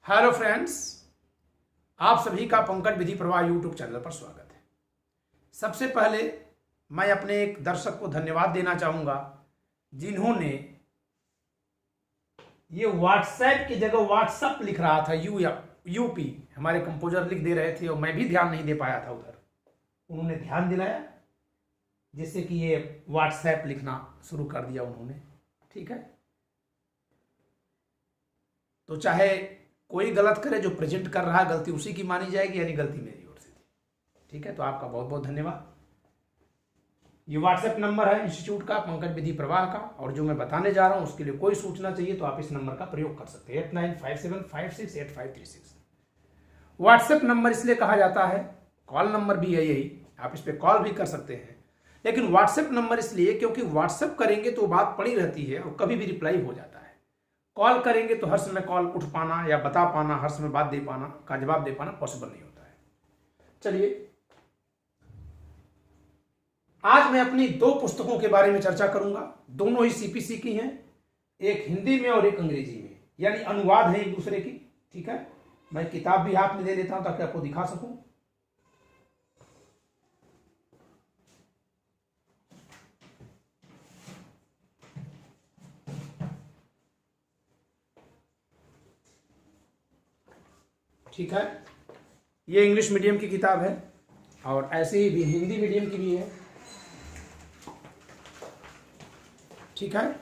Hello friends, आप सभी का पंकज विधि प्रवाह यूट्यूब चैनल पर स्वागत है। सबसे पहले मैं अपने एक दर्शक को धन्यवाद देना चाहूँगा जिन्होंने ये व्हाट्सएप की जगह व्हाट्सएप लिख रहा था, यूपी हमारे कंपोजर लिख दे रहे थे और मैं भी ध्यान नहीं दे पाया था उधर। उन्होंने ध्यान दिलाया जिससे कि ये व्हाट्सएप लिखना शुरू कर दिया उन्होंने। ठीक है, तो चाहे कोई गलत करे, जो प्रेजेंट कर रहा है गलती उसी की मानी जाएगी, यानी गलती मेरी ओर से थी। ठीक है, तो आपका बहुत बहुत धन्यवाद। ये व्हाट्सएप नंबर है इंस्टीट्यूट का, पंकज विधि प्रवाह का, और जो मैं बताने जा रहा हूं उसके लिए कोई सूचना चाहिए तो आप इस नंबर का प्रयोग कर सकते हैं 8957568536। व्हाट्सएप नंबर इसलिए कहा जाता है, कॉल नंबर भी है यही, आप इस पर कॉल भी कर सकते हैं, लेकिन व्हाट्सएप नंबर इसलिए क्योंकि व्हाट्सएप करेंगे तो बात पड़ी रहती है और कभी भी रिप्लाई हो जाता है। कॉल करेंगे तो हर समय कॉल उठ पाना या बता पाना, हर समय बात दे पाना का जवाब दे पाना पॉसिबल नहीं होता है। चलिए, आज मैं अपनी दो पुस्तकों के बारे में चर्चा करूंगा। दोनों ही सीपीसी की हैं, एक हिंदी में और एक अंग्रेजी में, यानी अनुवाद है एक दूसरे की। ठीक है, मैं किताब भी हाथ में ले लेता हूं ताकि आपको दिखा सकूं। ठीक है, ये इंग्लिश मीडियम की किताब है और ऐसे ही भी हिंदी मीडियम की भी है। ठीक है,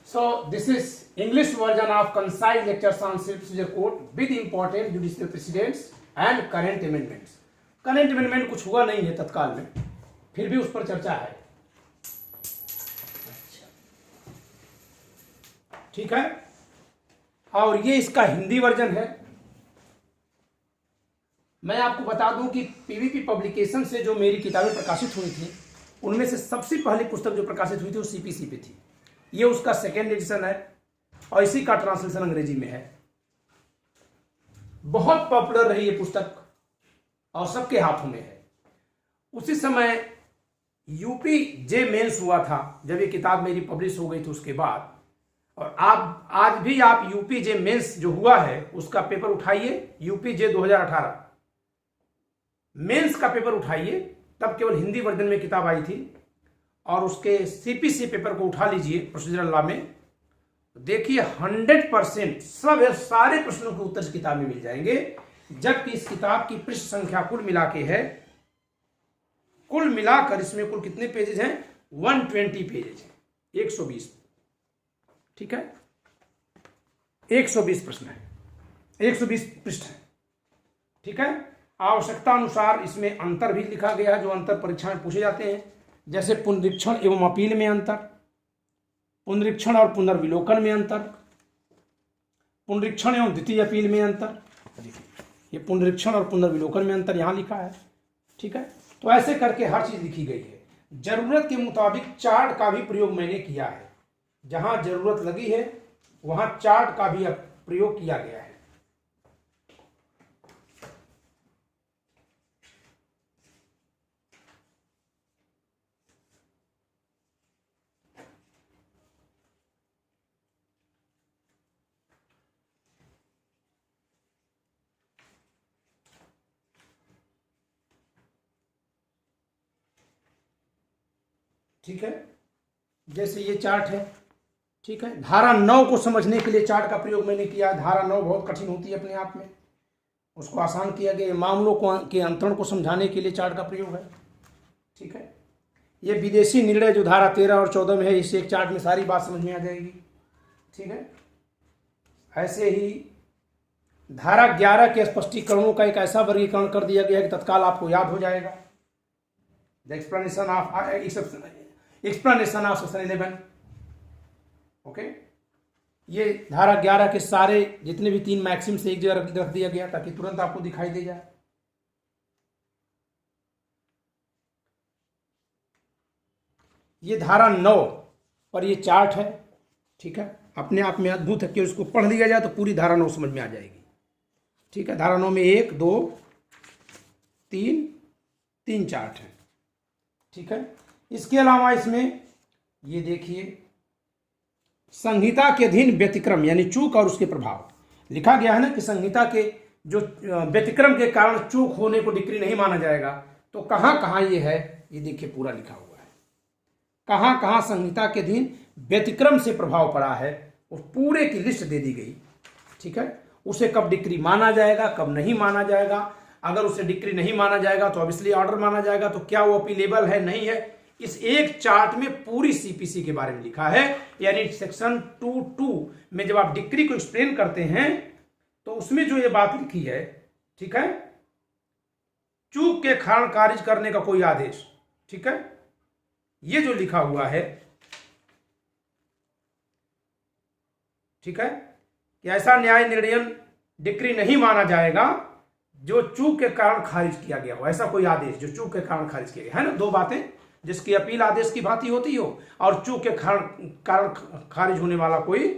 so this is English version of concise lectures on civil procedure code with important judicial precedents and current amendments. Current amendment कुछ हुआ नहीं है तत्काल में, फिर भी उस पर चर्चा है। ठीक है, और ये इसका हिंदी वर्जन है। मैं आपको बता दूं कि पीवीपी पब्लिकेशन से जो मेरी किताबें प्रकाशित हुई थी उनमें से सबसे पहली पुस्तक जो प्रकाशित हुई थी वो सीपीसी पे थी। ये उसका सेकेंड एडिशन है और इसी का ट्रांसलेशन अंग्रेजी में है। बहुत पॉपुलर रही ये पुस्तक और सबके हाथों में है। उसी समय यूपी जे मेंस हुआ था जब ये किताब मेरी पब्लिश हो गई थी उसके बाद, और आप आज भी आप यूपी जे मेंस जो हुआ है उसका पेपर उठाइए, यूपी जे 2018 मेंस का पेपर उठाइए, तब केवल हिंदी वर्जन में किताब आई थी, और उसके सीपीसी पेपर को उठा लीजिए प्रोसीजरल लॉ में, देखिए 100% सब सारे प्रश्नों के उत्तर इस किताब में मिल जाएंगे। जबकि इस किताब की पृष्ठ संख्या कुल मिला के है, कुल मिलाकर इसमें कुल कितने पेजेज हैं? 120 पेजेज हैं, 120। ठीक है, 120 प्रश्न है, 120 पृष्ठ है। ठीक है, आवश्यकता अनुसार इसमें अंतर भी लिखा गया है, जो अंतर परीक्षा में पूछे जाते हैं, जैसे पुनरीक्षण एवं अपील में अंतर, पुनरीक्षण और पुनर्विलोकन में अंतर, पुनरीक्षण एवं द्वितीय अपील में अंतर। ये पुनरीक्षण और पुनर्विलोकन में अंतर यहां लिखा है। ठीक है, तो ऐसे करके हर चीज लिखी गई है। जरूरत के मुताबिक चार्ट का भी प्रयोग मैंने किया है, जहां जरूरत लगी है वहां चार्ट का भी प्रयोग किया गया है। ठीक है, जैसे ये चार्ट है। ठीक है, धारा 9 को समझने के लिए चार्ट का प्रयोग मैंने किया। धारा 9 बहुत कठिन होती है अपने आप में, उसको आसान किया गया। मामलों को के अंतरण को समझाने के लिए चार्ट का प्रयोग है। ठीक है, ये विदेशी निर्णय जो धारा 13 और 14 में है, इससे एक चार्ट में सारी बात समझ में आ जाएगी। ठीक है, ऐसे ही धारा 11 के स्पष्टीकरणों का एक ऐसा वर्गीकरण कर दिया गया है कि तत्काल आपको याद हो जाएगा। The explanation of section 11। Okay, ये धारा 11 के सारे जितने भी 3 मैक्सिम से एक जगह रख दिया गया ताकि तुरंत आपको दिखाई दे जाए। ये धारा 9 पर ये चार्ट है। ठीक है, अपने आप में अद्भुत है कि उसको पढ़ लिया जाए तो पूरी धारा 9 समझ में आ जाएगी। ठीक है, धारा 9 में 1 2 3 चार्ट है। ठीक है, इसके अलावा इसमें ये देखिए संहिता के अधीन व्यतिक्रम यानी चूक और उसके प्रभाव। लिखा गया है ना कि संहिता के जो व्यतिक्रम के कारण चूक होने को डिक्री नहीं माना जाएगा। तो कहां कहां ये है, ये देखिए पूरा लिखा हुआ है, कहां कहां संहिता के अधीन व्यतिक्रम से प्रभाव पड़ा है, उस पूरे की लिस्ट दे दी गई। ठीक है, उसे कब डिक्री माना जाएगा, कब नहीं माना जाएगा। अगर उसे डिक्री नहीं माना जाएगा तो ऑब्वियसली ऑर्डर माना जाएगा। तो क्या वो अपीलेबल है, नहीं है, इस एक चार्ट में पूरी सीपीसी के बारे में लिखा है। यानी सेक्शन 2(2) में जब आप डिक्री को एक्सप्लेन करते हैं तो उसमें जो ये बात लिखी है, ठीक है, चूक के कारण खारिज करने का कोई आदेश, ठीक है, ये जो लिखा हुआ है, ठीक है, कि ऐसा न्याय निर्णयन डिक्री नहीं माना जाएगा जो चूक के कारण खारिज किया गया हो। ऐसा कोई आदेश जो चूक के कारण खारिज किया गया है ना, दो बातें, जिसकी अपील आदेश की भांति होती हो और चूक के कारण खारिज होने वाला कोई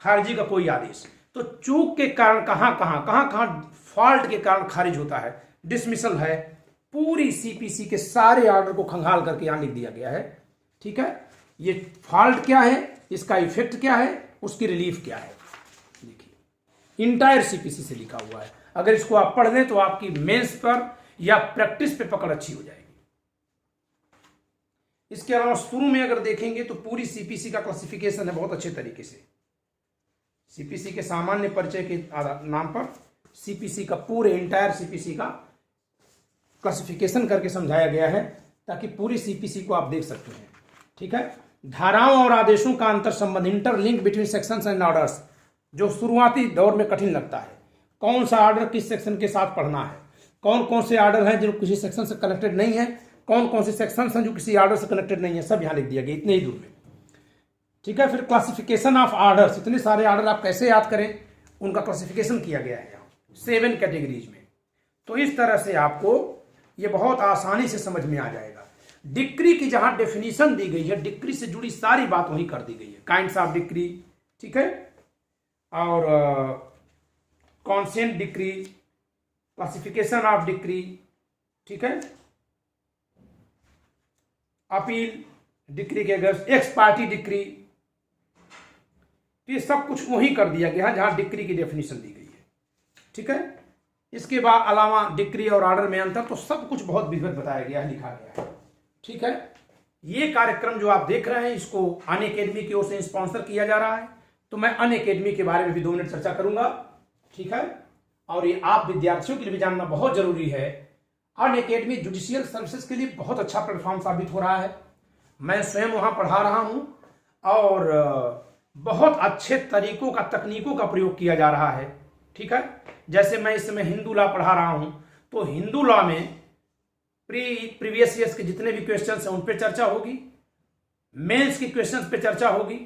खारिजी का कोई आदेश। तो चूक के कारण कहां फॉल्ट के कारण खारिज होता है, डिसमिसल है, पूरी सीपीसी के सारे ऑर्डर को खंगाल करके यहां लिख दिया गया है। ठीक है, ये फॉल्ट क्या है, इसका इफेक्ट क्या है, उसकी रिलीफ क्या है, देखिए इंटायर सीपीसी से लिखा हुआ है। अगर इसको आप पढ़ लें तो आपकी मेंस पर या प्रैक्टिस पे पकड़ अच्छी हो जाएगी। इसके अलावा शुरू में अगर देखेंगे तो पूरी सीपीसी का क्लासिफिकेशन है बहुत अच्छे तरीके से। सीपीसी के सामान्य परिचय के नाम पर सीपीसी का पूरे इंटायर सीपीसी का क्लासिफिकेशन करके समझाया गया है ताकि पूरी सीपीसी को आप देख सकते हैं। ठीक है, धाराओं और आदेशों का अंतर संबंध, interlink between sections and orders, जो शुरुआती दौर में कठिन लगता है। कौन सा ऑर्डर किस सेक्शन के साथ पढ़ना है, कौन कौन से ऑर्डर हैं जो किसी सेक्शन से कनेक्टेड नहीं है, कौन कौन से सेक्शंस हैं जो किसी ऑर्डर से कनेक्टेड नहीं है, सब यहां लिख दिया गया इतने ही दूर में। ठीक है, फिर क्लासिफिकेशन ऑफ ऑर्डर्स, इतने सारे ऑर्डर आप कैसे याद करें, उनका क्लासिफिकेशन किया गया है यहाँ 7 कैटेगरीज में। तो इस तरह से आपको ये बहुत आसानी से समझ में आ जाएगा। डिक्री की जहां डेफिनेशन दी गई है, डिक्री से जुड़ी सारी बात वहीं कर दी गई है। काइंड्स ऑफ डिक्री, ठीक है, और consent decree, classification of decree, ठीक है, अपील डिक्री के अगर एक्स पार्टी डिक्री, तो ये सब कुछ वहीं कर दिया गया है जहां डिक्री की डेफिनेशन दी गई है। ठीक है, इसके बाद अलावा डिक्री और ऑर्डर में अंतर, तो सब कुछ बहुत विधिवत बताया गया है, लिखा गया है। ठीक है, ये कार्यक्रम जो आप देख रहे हैं इसको अनअकैडमी की ओर से स्पॉन्सर किया जा रहा है। तो मैं अनअकैडमी के बारे में भी 2 मिनट चर्चा करूंगा। ठीक है, और ये आप विद्यार्थियों के लिए भी जानना बहुत जरूरी है। अनअकैडमी जुडिशियल सर्विसेज के लिए बहुत अच्छा प्लेटफॉर्म साबित हो रहा है। मैं स्वयं वहां पढ़ा रहा हूं और बहुत अच्छे तरीकों का, तकनीकों का प्रयोग किया जा रहा है। ठीक है, जैसे मैं इस समय हिंदू लॉ पढ़ा रहा हूं, तो हिंदू लॉ में प्रीवियस ईयर्स के जितने भी क्वेश्चंस हैं उन पे चर्चा होगी, मेंस के क्वेश्चंस पे चर्चा होगी,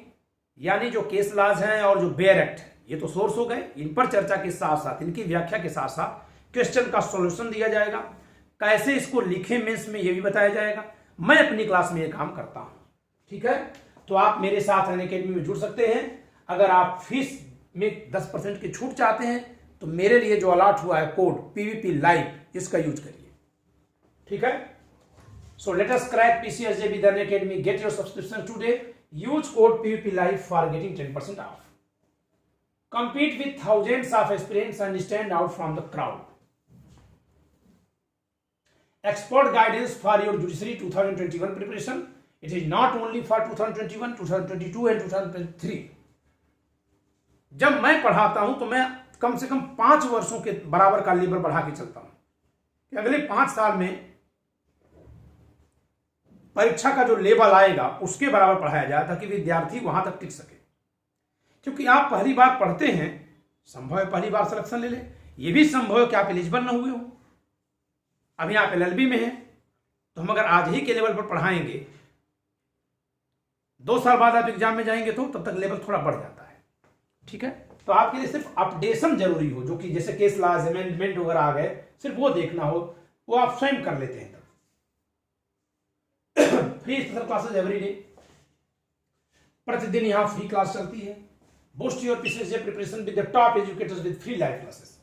यानी जो केस लॉज हैं और जो बेयर एक्ट है, ये तो सोर्स हो गए, इन पर चर्चा के साथ साथ, इनकी व्याख्या के साथ साथ क्वेश्चन का सॉल्यूशन दिया जाएगा, कैसे इसको लिखें मेंस में ये भी बताया जाएगा। मैं अपनी क्लास में ये काम करता हूं। ठीक है, तो आप मेरे साथ अनअकैडमी में जुड़ सकते हैं। अगर आप फीस में 10% की छूट चाहते हैं तो मेरे लिए जो अलॉट हुआ है कोड पीवीपी लाइव, इसका यूज करिए। ठीक है, so let us crack PCSJ with Unacademy, get your subscription today, use code PVP live for getting 10% of. Compete with thousands of aspirants and stand out from the crowd. Expert guidance for your judiciary 2021 preparation. It is not only for 2021, 2022 and 2023. जब मैं पढ़ाता हूं तो मैं कम से कम 5 वर्षों के बराबर का लेवल बढ़ा के चलता हूं कि अगले 5 साल में परीक्षा का जो लेवल आएगा उसके बराबर पढ़ाया जाए ताकि विद्यार्थी वहां तक टिक सके। क्योंकि आप पहली बार पढ़ते हैं, संभव है पहली बार सिलेक्शन ले ले, ये भी संभव है कि आप एलिजिबल ना हुए हो, अभी आप एलएलबी में हैं, तो हम अगर आज ही के लेवल पर पढ़ाएंगे, 2 साल बाद आप एग्जाम में जाएंगे तो तब तक लेवल थोड़ा बढ़ जाता है। ठीक है, तो आपके लिए सिर्फ अपडेशन जरूरी हो, जो कि जैसे केस लॉज, अमेंडमेंट वगैरह आ गए, सिर्फ वो देखना हो, वो आप स्वयं कर लेते हैं। तब फ्री स्पेशल क्लासेस एवरीडे, प्रतिदिन यहां फ्री क्लास चलती है। Boost your PCSJ preparation with the top educators with free live classes.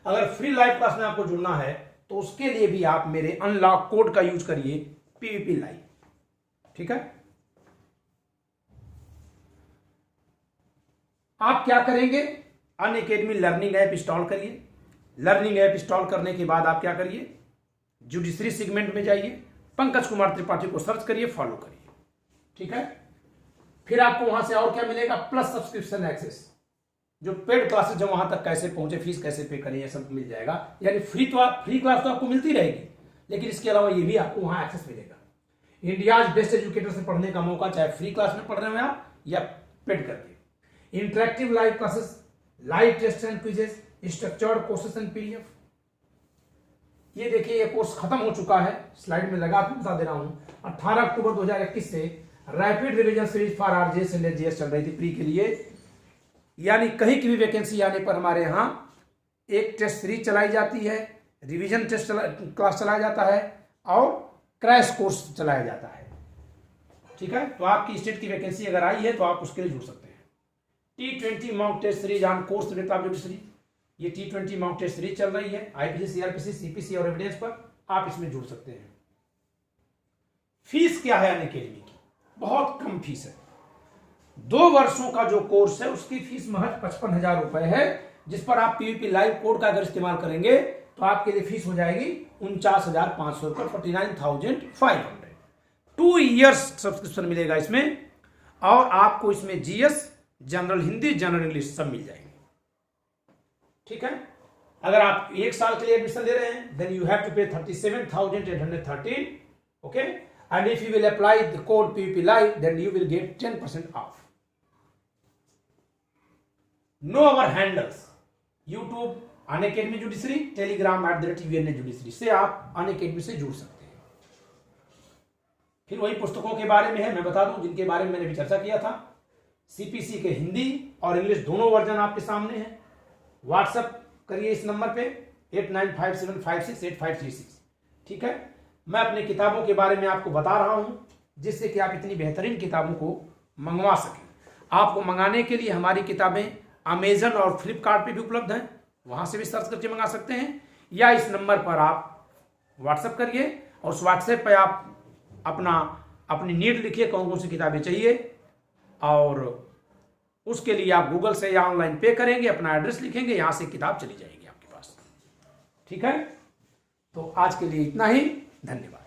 अगर फ्री लाइव क्लास में आपको जुड़ना है तो उसके लिए भी आप मेरे अनलॉक कोड का यूज करिए, पीवीपी लाइव। ठीक है, आप क्या करेंगे, अनअकैडमी लर्निंग ऐप इंस्टॉल करिए। लर्निंग ऐप इंस्टॉल करने के बाद आप क्या करिए, जुडिशरी सेगमेंट में जाइए, पंकज कुमार त्रिपाठी को सर्च करिए, फॉलो करिए, ठीक है। फिर आपको वहां से और क्या मिलेगा, प्लस सब्सक्रिप्शन एक्सेस, जो पेड क्लासेस जो वहां तक कैसे पहुंचे, फीस कैसे पे करें, ये सब मिल जाएगा। यानी फ्री क्लास तो आपको मिलती रहेगी, लेकिन इसके अलावा ये भी आपको वहां एक्सेस मिलेगा। इंडियाज बेस्ट एजुकेटर से पढ़ने का मौका, चाहे फ्री क्लास में पढ़ रहे हो आप या पेड करके। Interactive live classes, live test and quizzes, structured courses and PDF. ये देखिए, ये कोर्स खत्म हो चुका है, स्लाइड में लगा बता दे रहा हूं। 18 अक्टूबर 2021 से rapid revision series for RJS and SGS चल रही थी प्री के लिए। यानी कहीं की भी वैकेंसी आने पर हमारे यहां एक टेस्ट सीरीज चलाई जाती है, रिवीजन टेस्ट क्लास चलाया जाता है और क्रैश कोर्स चलाया जाता है, ठीक है। तो आपकी स्टेट की वैकेंसी अगर आई है तो आप उसके लिए जुड़ सकते हैं। T20 mock test series on course judiciary, ये T20 मॉक टेस्ट सीरीज चल रही है आईपीसी, सीआरपीसी, सीपीसी और एविडेंस पर, आप इसमें जुड़ सकते हैं। फीस क्या है अनअकैडमी की, बहुत कम फीस है। 2 वर्षों का जो कोर्स है उसकी फीस महज 55,000 रुपए है, जिस पर आप पीवीपी लाइव कोड का अगर इस्तेमाल करेंगे तो आपके लिए फीस हो जाएगी 49,500 रुपए, 49,500। 2 ईयर्स सब्सक्रिप्शन मिलेगा इसमें, और आपको इसमें GS, general Hindi, general English सब मिल जाएंगे, ठीक है। अगर आप 1 साल के लिए एडमिशन ले रहे हैं, then you have to pay 37,813, okay. And if you will apply the code PVP live, then you will get 10% off. Know our handles, YouTube Unacademy judiciary, Telegram @VNA judiciary से आप अनअकैडमी से जुड़ सकते हैं। फिर वही पुस्तकों के बारे में है, मैं बता दूं जिनके बारे में मैंने भी चर्चा किया था। सीपीसी के हिंदी और इंग्लिश दोनों वर्जन आपके सामने हैं। व्हाट्सएप करिए इस नंबर पे 8957568536, ठीक है। मैं अपनी किताबों के बारे में आपको बता रहा हूं, जिससे कि आप इतनी बेहतरीन किताबों को मंगवा सकें। आपको मंगाने के लिए हमारी किताबें अमेजन और फ्लिपकार्ट पे भी उपलब्ध हैं, वहां से भी सर्च करके मंगा सकते हैं, या इस नंबर पर आप व्हाट्सएप करिए और उस व्हाट्सएप पर आप अपनी नीड लिखिए, कौन कौन सी किताबें चाहिए, और उसके लिए आप गूगल से या ऑनलाइन पे करेंगे, अपना एड्रेस लिखेंगे, यहां से किताब चली जाएगी आपके पास, ठीक है। तो आज के लिए इतना ही, धन्यवाद।